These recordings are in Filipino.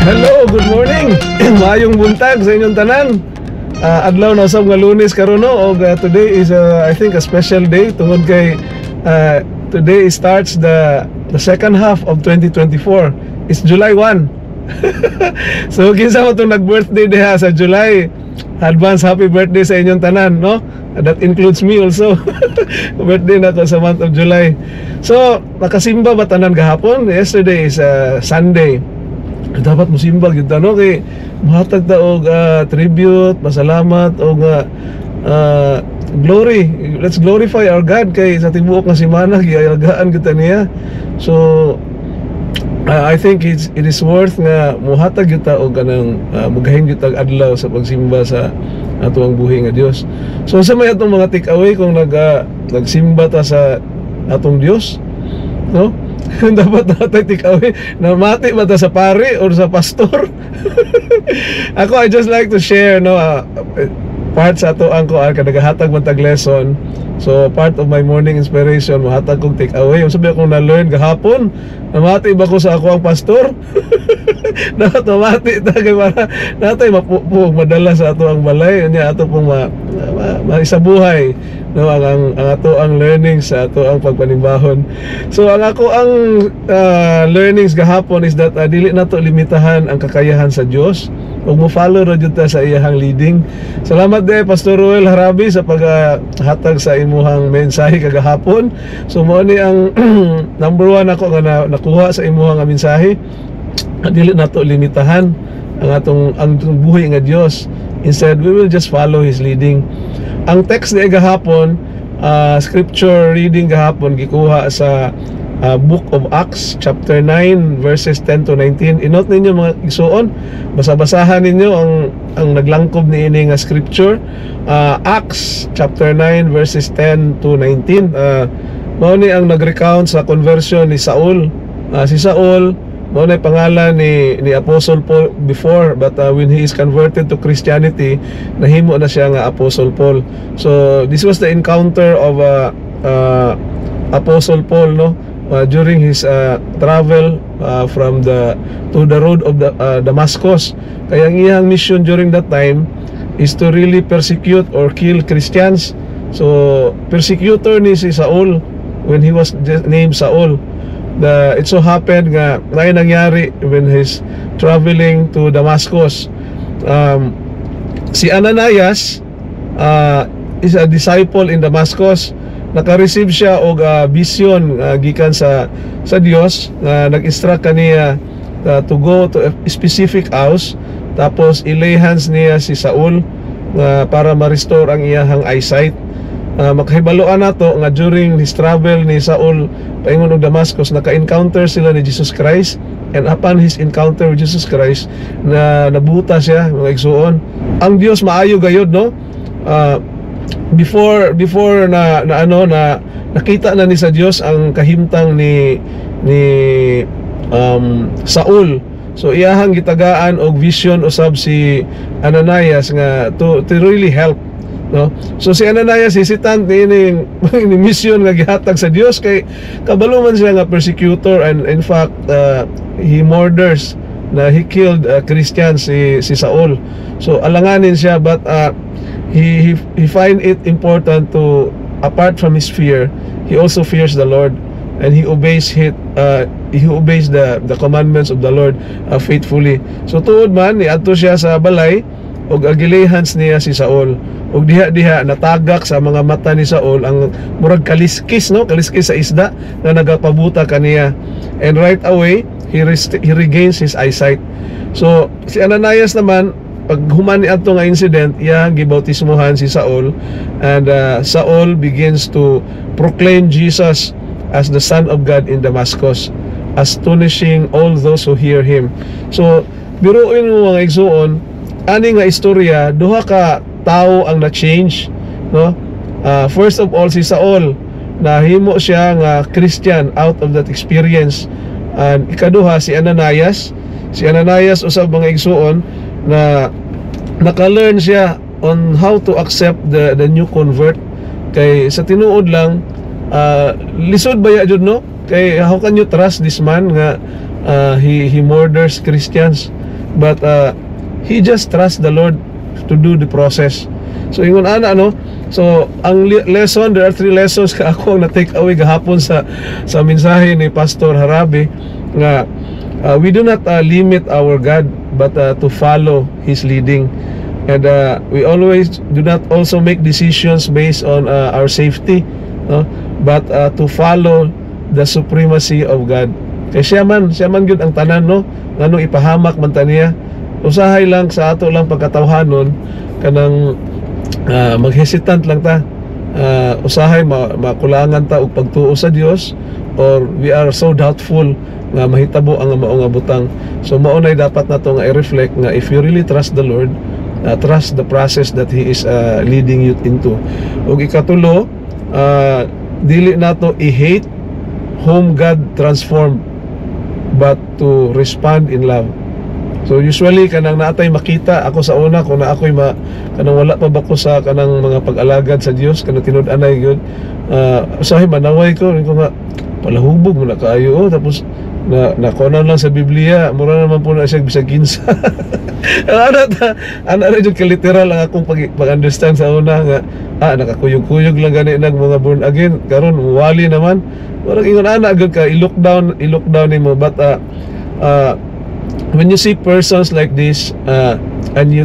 Hello, good morning. Maayong buntag sa inyong tanan. Adlaw na usab nga Lunes karon no, og today is I think a special day tungod kay today starts the second half of 2024. It's July 1. So kinsa mo tong nag-birthday diha sa July, advance happy birthday sa inyong tanan, no? That includes me also. Birthday na ko sa month of July. So nakasimba ba tanan gahapon? Yesterday is Sunday. Dapat musimba gyud no kay mahatag ta og tribute, pasalamat og glory. Let's glorify our God kay sa tibuok nga semana gialagaan gyud ta niya. So I think it is worth nga muhatag gyud ta og kanang mugahin gyud ta adlaw sa pagsimba sa atuang buhi nga Dios. So sa may atong mga take away kung nagsimba ta sa atong Dios, no? Dapat natin take away na mati ba ta sa pari or sa pastor. Ako, I just like to share no part sa ato ang ko kadagahatag man tag lesson. So part of my morning inspiration mahatag kong take away. Yung sabi akong na-learn gahapon, namati ba ko sa ako ang pastor? Dapat mamati ta kay para natay mapupug madala sa ato ang balay nya ato pong maisabuhay no ang ato ang learnings sa ato ang pagpanimbahon. So ang ako ang learnings gahapon is that dili nato limitahan ang kakayahan sa Dios ug mo follow ra jud ta sa iyang leading. Salamat de Pastor Roel Harabi sa paghatag sa imuhang mensahe kagahapon. So mo ni ang number 1 ako nga nakuha sa imuhang mensahe. Dili nato limitahan ang atong buhi nga Dios. Instead, we will just follow His leading. Ang text ni gahapon, scripture reading gahapon gikuha sa Book of Acts chapter 9 verses 10 to 19. Inote ninyo mga igsuon, basa-basahan ninyo ang naglangkob ni ini nga scripture. Acts chapter 9 verses 10 to 19. Mao ni ang nag-recount sa conversion ni Saul. Si Saul mao na pangalan ni Apostle Paul before, but when he is converted to Christianity, nahimo na siya nga Apostle Paul. So this was the encounter of Apostle Paul, no, during his travel to the road of Damascus. Kaya ang iyang mission during that time is to really persecute or kill Christians. So persecutor ni si Saul when he was named Saul. It so happened nga nangyari when he's traveling to Damascus. Si Ananias is a disciple in Damascus. Naka-receive siya og vision gikan sa Dios nga nag-instruct kaniya to go to a specific house, tapos ilay hands niya si Saul para ma-restore ang iyang eyesight. Makahibaluan nato nga during his travel ni Saul paingon og Damascus, naka-encounter sila ni Jesus Christ, and upon his encounter with Jesus Christ nabuta siya mga igsuon. Ang Dios maayo gayud, no? Before na nakita na ni sa Dios ang kahimtang ni Saul. So iyahang gitagaan og vision usab si Ananias nga to really help, no? So si Ananias hesitant ni mission nga gihatag sa Dios kay kabalo man siya nga persecutor, and in fact he murders na he killed Christians si Saul. So alanganin siya, but he find it important to, apart from his fear, he also fears the Lord, and he obeys the commandments of the Lord faithfully. So tuod man niadto siya sa balay og agilehans niya si Saul, og diha natagak sa mga mata ni Saul ang murag kaliskis, no, kaliskis sa isda na nagapabuta kaniya, and right away he regains his eyesight. So si Ananias naman, pag human niadto nga incident, iya gibautismohan si Saul, and Saul begins to proclaim Jesus as the Son of God in Damascus, astonishing all those who hear him. So biruin mo mga igsuon, ani nga istorya, duha ka tao ang na-change, no? First of all, si Saul, nahimo siya nga Christian out of that experience. And ikaduha, si Ananias usab mga igsuon na naka-learn siya on how to accept the new convert. Kay sa tinuod lang, lisod ba ya jud, no? Kay how can you trust this man nga he murders Christians, but he just trusts the Lord to do the process. So ingon ana, no? So ang lesson, there are 3 lessons ka ako na take away gahapon sa mensahe ni Pastor Harabe, nga we do not limit our God, but to follow His leading. And we always do not also make decisions based on our safety, no? But to follow the supremacy of God. Kaya siya man yun ang tanan, no? Nganong ipahamak man ta niya. Usahay lang sa ato lang pagkatawhanon kanang maghesitant lang ta. Usahay makulangan ta og pagtuo sa Dios, or we are so doubtful nga mahitabo ang mao nga butang. So mao nay dapat nato nga i-reflect nga if you really trust the Lord, trust the process that He is leading you into. Ug ikatulo, dili nato i-hate whom God transformed, but to respond in love. So usually kanang naatay makita ako sa una kung na ako'y kanang wala pa ba ko sa kanang mga pag-alagad sa Dios, kanang tinud-anay gyud, usahay manaway ko nga palahubog mo na kaayo, tapos nakunan lang sa Biblia, mura naman po na siya bisag kinsa. Ana ra jud ka literal ang akong pag-understand sa una nga nakakuyog-kuyog lang gani nag mga born again, karon wali naman. Murag ingon ana gud ka i-lockdown nimo, but when you see persons like this, and you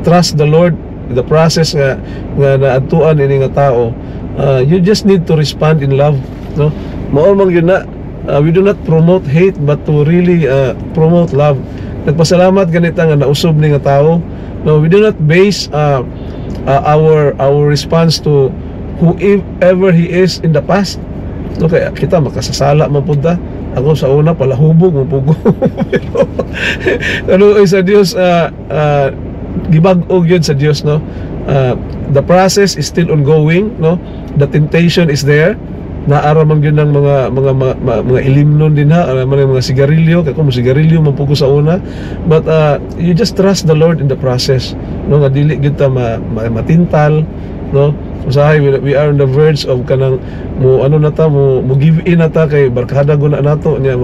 trust the Lord, the process nga naadtuan ini nga tao, you just need to respond in love, no? Mao man gyud na, we do not promote hate, but to really promote love. Nagpasalamat ganita nga nausob ni nga tao, no? We do not base our response to whoever he is in the past, no? Kaya kita makasasala man pud ta. Ako sa una palahubog mo pugo. Ano ay sa Dios, gibag-og yun sa Dios, no? The process is still ongoing, no? The temptation is there. Naara man yun ng mga ilimnon din ha, mga sigarilyo, kaya kung sigarilyo man pugo sa una, but you just trust the Lord in the process, no? Nga dili gyud ta matintal, no? Usahay we are on the verge of kanang mo give in nata kay barkada guna nato niya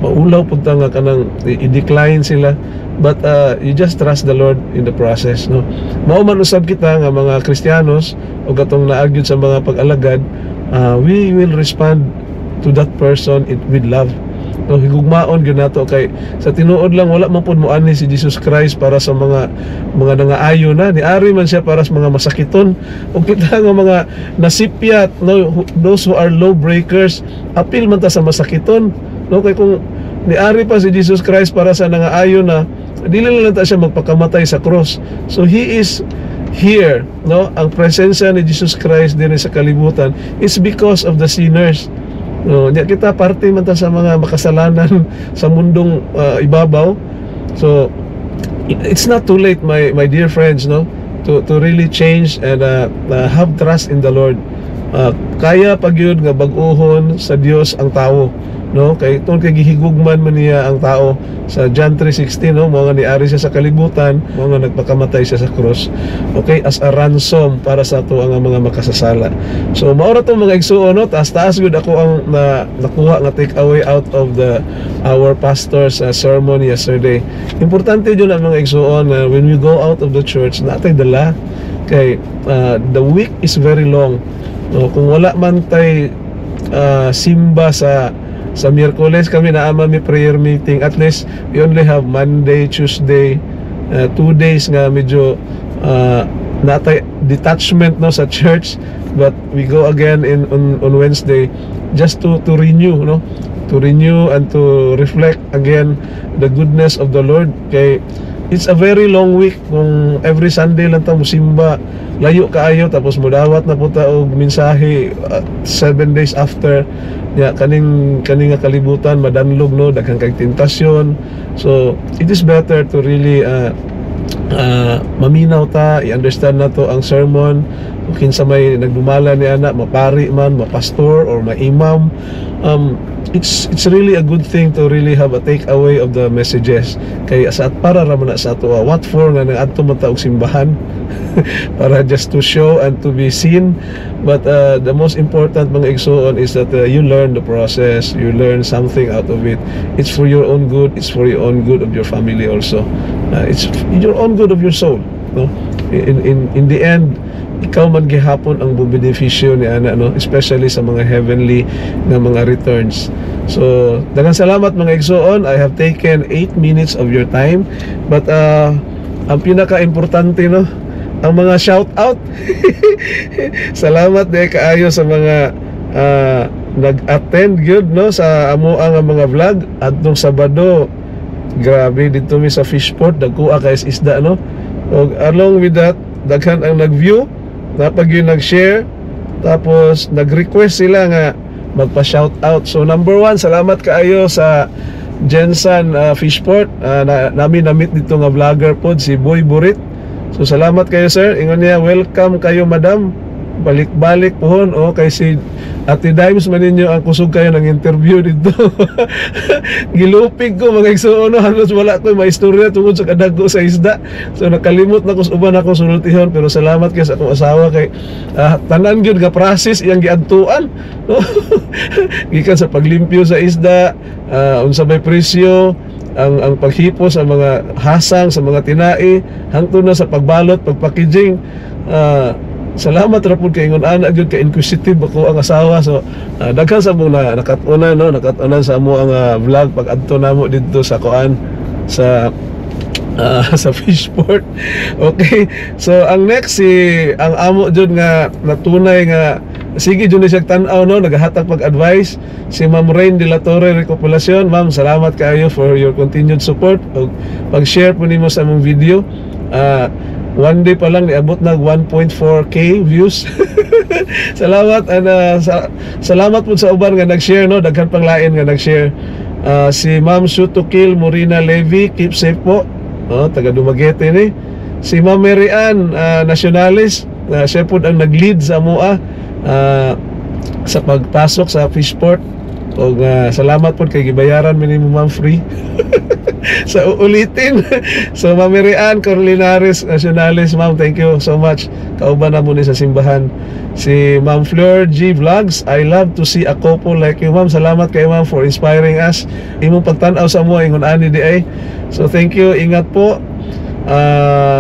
maulaw pud ta nga kanang i-decline sila, but you just trust the Lord in the process, no? Mao man usab kita nga mga Kristiyanos o katong naagyod sa mga pag-alagad, we will respond to that person with love, no? Higugmaon gyud nato kay sa tinuod lang wala man pud moani si Jesus Christ para sa mga nangaayo na, niari man siya para sa mga masakiton o kita nga mga nasipyat, no? Those who are law breakers, apil man ta sa masakiton, no? Kay kung niari pa si Jesus Christ para sa nangaayo na, dili lang ta siya magpakamatay sa cross. So He is here, no? Ang presensya ni Jesus Christ din sa kalibutan is because of the sinners. No, nya kita parte man ta sa mga makasalanan sa mundong ibabaw. So it's not too late, my dear friends, no, to really change and have trust in the Lord. Kaya pagyud nga bag-ohon sa Dios ang tao, no? Kay tungod kay gihigugman man niya ang tao sa John 3:16, no? Mga niari siya sa kalibutan, mga nagpakamatay siya sa cross, okay, as a ransom para sa ato ang mga makasasala. So mao ra tong mga igsuon, no? Taas gud ako ang nakuha nga take away out of our pastor's sermon yesterday. Importante yun ang mga igsuon, when we go out of the church natay dala kay the week is very long, no? Kung wala man tay simba sa Miyerkules, kami naama mi prayer meeting, at least we only have Monday, Tuesday, 2 days nga medyo natay detachment, no, sa church, but we go again on Wednesday just to renew, no, to renew and to reflect again the goodness of the Lord. Kay it's a very long week kung every Sunday lang ta musimba, layo kaayo, tapos mudawat na puta og mensahe 7 days after ya kaning nga kalibutan madanlog, no, daghang kay tentasyon. So it is better to really maminaw ta, i-understand na to ang sermon, kinsa may nagdumala ni ana, mapari man, mapastor or maimam. It's really a good thing to really have a takeaway of the messages, kay sa para ra man na sa ato what for nga nag-adto man ta og simbahan para just to show and to be seen. But the most important mga igsoon is that you learn the process, you learn something out of it. It's for your own good, it's for your own good of your family also. It's your own good of your soul, no? In the end, ikaw man gihapon ang benepisyo ni ana, no, especially sa mga heavenly na mga returns. So daghang salamat mga igsoon. I have taken 8 minutes of your time, but ang pinaka-importante, no, ang mga shout out. Salamat day kaayo sa mga nag-attend gyud, no, sa amo ang mga vlog adtong Sabado. Grabe dito mi sa Fishport, dagkuha kay isda, no. Og along with that, daghan ang nag-view, napag yung nag-share, tapos nag-request sila nga magpa-shout out. So number 1, salamat kaayo sa Jensen Fishport. Namin na-meet dito nga vlogger pod si Boy Burit. So salamat kayo sir, ingon niya, welcome kayo madam, balik-balik pohon. O kay si Ate Dimes man ninyo ang kusog kayo ng interview dito. Gilupig ko mga igsoon, no? Halos wala ko maistorya tungod sa kadagko sa isda. So nakalimot na ko sa uban ako sultihon, pero salamat kay sa akong asawa kay tanan gyud nga process iyang giadtuan, no? Gikan sa paglimpyo sa isda, unsa may presyo, ang paghipo sa mga hasang, sa mga tinai, hangtod na sa pagbalot, pagpackaging. Salamat ra pud kay ingon ana gyud ka inquisitive ako ang asawa. So daghan sa mong nakatunan, no, nakatunan sa amo ang vlog pag adto namo dito sa kuan sa sa Fishport. Okay, so ang next ang amo jud nga natunay nga sige jud siya tan-aw, no, nagahatag pag-advise, si Ma'am Rain de la Torre Recopilacion. Ma'am, salamat kayo for your continued support og pag-share po nimo sa among video. One day pa lang niabot na 1.4k views. Salamat, and salamat po sa uban nga nag-share, no, daghan pang lain nga nag-share. Si Ma'am Shutokil Morina Levy, keep safe po, taga Dumaguete ni. Si Ma'am Mary Ann Nationalis, siya po ang nag-lead sa MOA sa pagpasok sa Fishport. O salamat po kay gibayaran minimum ma'am free sa uulitin. So Ma'am Mary Ann Corlinares Nationalis, ma'am, thank you so much. Kauban na mo ni sa simbahan. Si Ma'am Fleur G Vlogs, I love to see a couple like you, ma'am. Salamat kay ma'am for inspiring us. Imong pagtan-aw sa mo ingon ani di ay. So thank you, ingat po.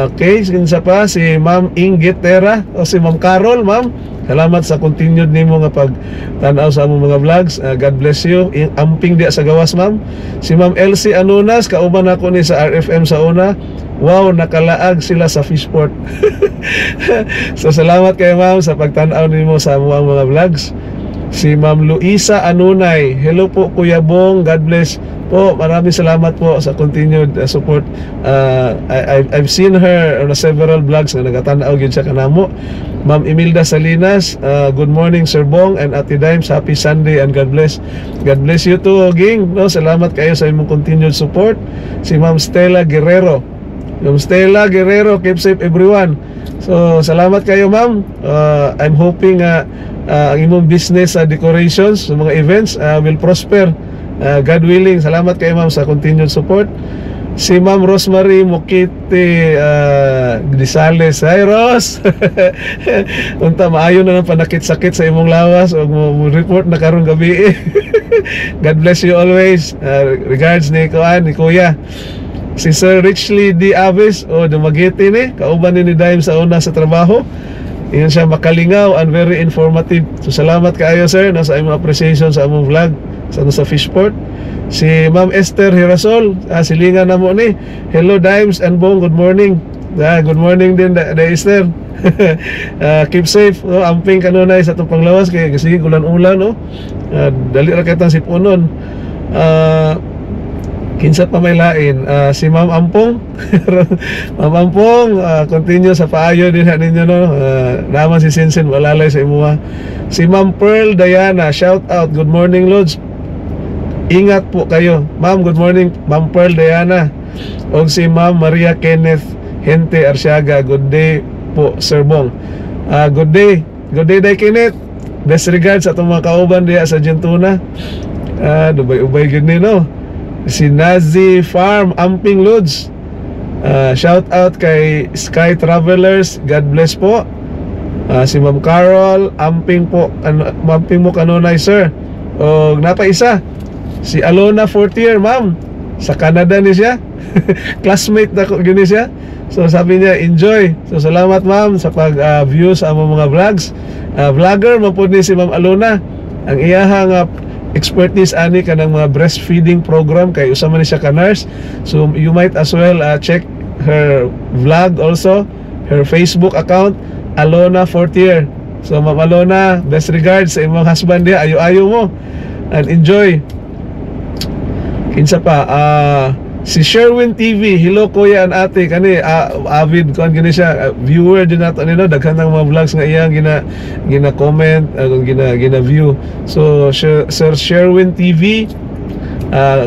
Okay, kinsa pa si Ma'am Ingit Tera o si Ma'am Carol, ma'am. Salamat sa continued nimo nga pag-tan-aw sa among mga vlogs. God bless you. Amping dia sa gawas, ma'am. Si Ma'am Elsie Anunas, kauban ako ni sa RFM sa una. Wow, nakalaag sila sa Fishport. So salamat kay ma'am sa pagtan-aw nimo sa among mga vlogs. Si Ma'am Luisa Anunay, hello po Kuya Bong, God bless po. Maraming salamat po sa continued support. I've seen her on several vlogs na nagatanaw gyud siya kanamo. Ma'am Imelda Salinas, good morning Sir Bong and Ate Dimes, happy Sunday and God bless. God bless you too, ging, no? Salamat kayo sa imong continued support. Si Ma'am Stella Guerrero, Ma'am Stella Guerrero, keep safe everyone. So salamat kayo ma'am. I'm hoping ang imong business decorations sa mga events will prosper, God willing. Salamat kayo ma'am sa continued support. Si Ma'am Rosemary Mokite Grisales, hi Ros. Unta maayo na ng panakit-sakit sa imong lawas o mo report na karong gabi. God bless you always. Regards ni Kuya. Si Sir Richly D. Aves o Dumaguete ni, kauban ni Dime sa una sa trabaho. Iyon siya makalingaw and very informative. So salamat kaayo sir na sa imong appreciation sa among vlog sa Fishport. Si Ma'am Esther Hirasol, silingan na mo ni. Hello Dimes and Bong, good morning. Good morning din da Esther. Keep safe, no? Amping kanunay sa itong panglawas kaya sige ulan-ulan, no? Dali ra kitang sipunon. Kinsa pa may lain, si Ma'am Ampong. Ma'am Ampong, continue sa paayo din ninyo, no? Naman si Sinsin walalay sa imuha. Si Ma'am Pearl Diana, shout out, good morning Lods. Ingat po kayo. Ma'am, good morning Ma'am Pearl Diana. O si Ma'am Maria Kenneth Hente Arsiaga. Good day po, Sir Bong. Good day Day Kenneth. Best regards sa itong mga kauban diya sa Gentuna. Dubay-ubay gini, no? Si Nazi Farm Amping Lods. Shout out kay Sky Travelers. God bless po. Si Ma'am Carol Amping po, Amping mo kanunay, sir. O napaisa si Alona 4th year, ma'am. Sa Canada ni siya. Classmate na ko gini siya. So sabi niya, enjoy. So salamat, ma'am, sa pag-view sa among mga vlogs. Vlogger man po ni si Ma'am Alona. Ang iyahang expertise ani kanang mga breastfeeding program kay usama ni siya ka nurse. So you might as well check her vlog also, her Facebook account, Alona 4th year. So Ma'am Alona, best regards sa imong husband dia. Ayo-ayo mo and enjoy. Kinsa pa, si Sherwin TV. Hello kuya and ate, kani avid kuan gani siya, viewer din nato nino, daghan ng mga vlogs nga iyang gina comment, gina view. So Sir Sherwin TV,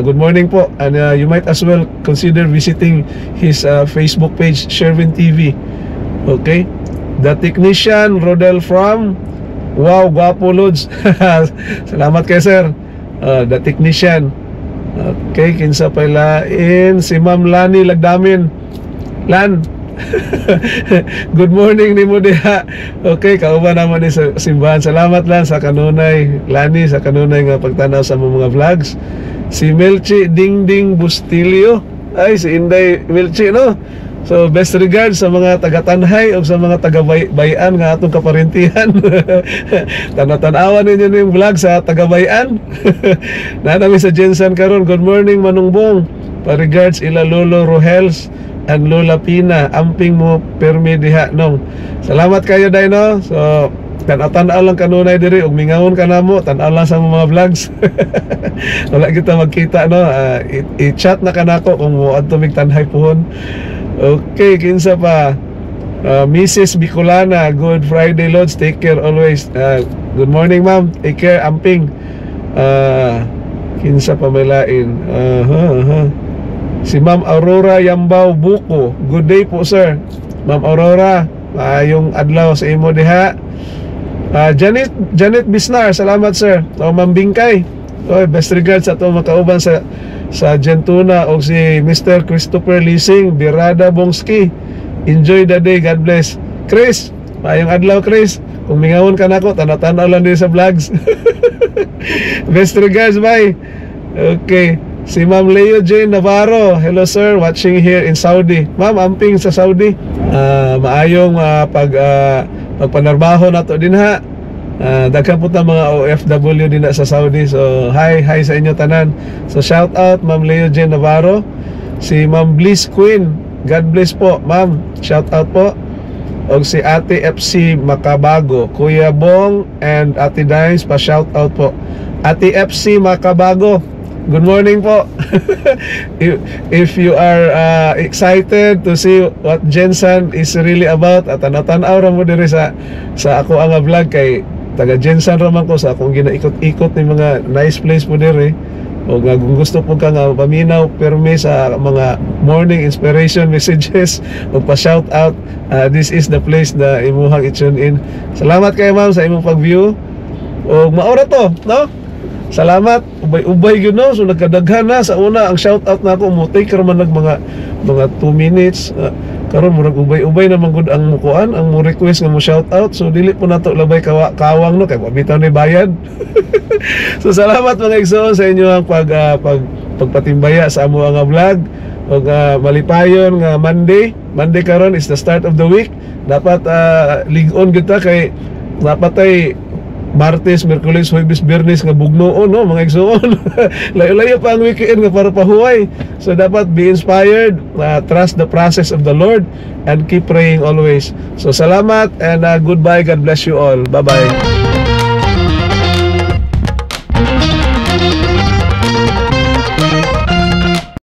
good morning po, and you might as well consider visiting his Facebook page, Sherwin TV. Okay, The Technician Rodel from, wow, guwapo Lods. Salamat kay sir. The Technician. Okay, kinsa pala si Ma'am Lani Lagdamin. Lan. Good morning ni mo diha. Okay, kauban naman ni sa simbahan. Salamat lang sa kanunay, Lani, sa kanunay nga pagtanaw sa mga vlogs. Si Melchi Dingding Bustilio. Ay, si Inday Melchi, no? So best regards sa mga taga-Tanhay o sa mga taga-Bayan nga atong kaparentihan. Tanaw-tanawan ninyo yung vlog sa taga-Bayan. Nanami sa Jensen karon. Good morning Manungbong. Pa-regards ila Lolo Rohels and Lola Pina. Amping mo permi diha nong. Salamat kayo day, no? So tanaw lang kanunay diri ug mingawon ka namo, tanaw lang sa mga vlogs. Wala kita magkita, no? I-chat na kanako kung mo adto mig Tanhay puhon. Okay, kinsa pa? Mrs. Bicolana, good Friday Lods, take care always. Good morning ma'am, take care. Amping. Kinsa pa may lain? Si Ma'am Aurora Yambao Buko, good day po sir. Ma'am Aurora, yung adlaw sa imo diha. Janet Bisnar, salamat sir. Ma'am Bingkay, best regards sa ito makauban sa Gentuna, o si Mr. Christopher Lising Birada Bongski. Enjoy the day, God bless. Chris, mayong adlaw Chris. Kung mingawon ka nako, tanaw-tanaw lang din sa vlogs. Best regards, bye. Okay, si Ma'am Leo Jane Navarro, hello sir, watching here in Saudi. Ma'am, amping sa Saudi. Maayong pagpanarbaho nato din ha. Daghan po ta mga OFW din na sa Saudi. So hi sa inyo tanan. So shout out Ma'am Leo Jane Navarro. Si Ma'am Bliss Queen, God bless po ma'am, shout out po. O si Ate FC Makabago, Kuya Bong and Ate Dines, pa shout out po. Ate FC Makabago, good morning po. If you are excited to see what Jensen is really about, at tanaw-tanaw ra mo diri sa ako ang vlog, kay taga Jensen raman ko, sa akong ginaikot-ikot ni mga nice place po diri. O nga kung gusto po ka nga paminaw permi sa mga morning inspiration messages, magpa-shout out, this is the place na imuhang i-tune in. Salamat kayo ma'am sa imong pag-view. O maura to, no? Salamat, ubay-ubay yun, no? So nagkadaghan na. Sa una, ang shout out na ako, mo take man mga 2 minutes. Karon murag ubay-ubay na manggod ang mukuan, ang mo request nga mo shout out. So dili po nato labay kawang, no, kay bitaw ni bayad. So salamat mga igsoon sa inyo ang pagpatimbaya sa amo nga vlog. Og malipayon nga Monday karon is the start of the week. Dapat lig-on kita kay dapat ay Martes, Merkulis, Huwebes, Biyernes nga bugnoon, no, mga igsoon. Layo-layo pa ang weekend nga para pahuway. So dapat be inspired, trust the process of the Lord, and keep praying always. So salamat and goodbye. God bless you all. Bye-bye.